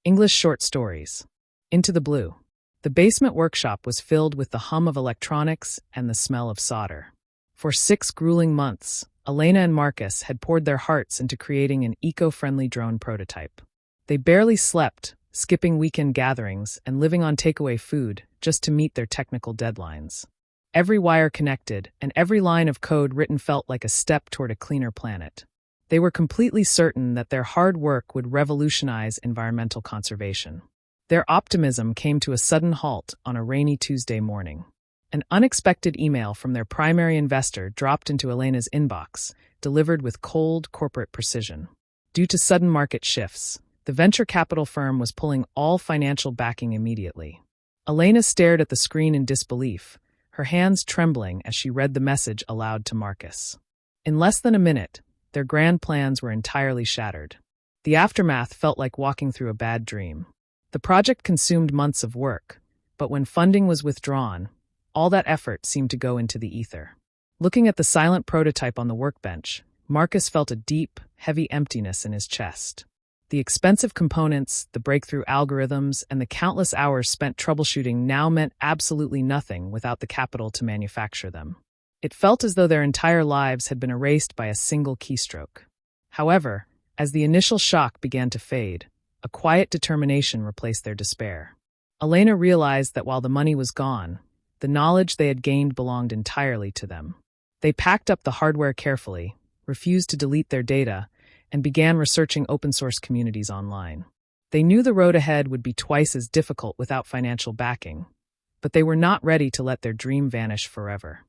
English short stories. Into the Blue. The basement workshop was filled with the hum of electronics and the smell of solder. For 6 grueling months, Elena and Marcus had poured their hearts into creating an eco-friendly drone prototype. They barely slept, skipping weekend gatherings and living on takeaway food just to meet their technical deadlines. Every wire connected and every line of code written felt like a step toward a cleaner planet. They were completely certain that their hard work would revolutionize environmental conservation. Their optimism came to a sudden halt on a rainy Tuesday morning. An unexpected email from their primary investor dropped into Elena's inbox, delivered with cold corporate precision. Due to sudden market shifts, the venture capital firm was pulling all financial backing immediately. Elena stared at the screen in disbelief, her hands trembling as she read the message aloud to Marcus. In less than a minute, their grand plans were entirely shattered. The aftermath felt like walking through a bad dream. The project consumed months of work, but when funding was withdrawn, all that effort seemed to go into the ether. Looking at the silent prototype on the workbench, Marcus felt a deep, heavy emptiness in his chest. The expensive components, the breakthrough algorithms, and the countless hours spent troubleshooting now meant absolutely nothing without the capital to manufacture them. It felt as though their entire lives had been erased by a single keystroke. However, as the initial shock began to fade, a quiet determination replaced their despair. Elena realized that while the money was gone, the knowledge they had gained belonged entirely to them. They packed up the hardware carefully, refused to delete their data, and began researching open-source communities online. They knew the road ahead would be twice as difficult without financial backing, but they were not ready to let their dream vanish forever.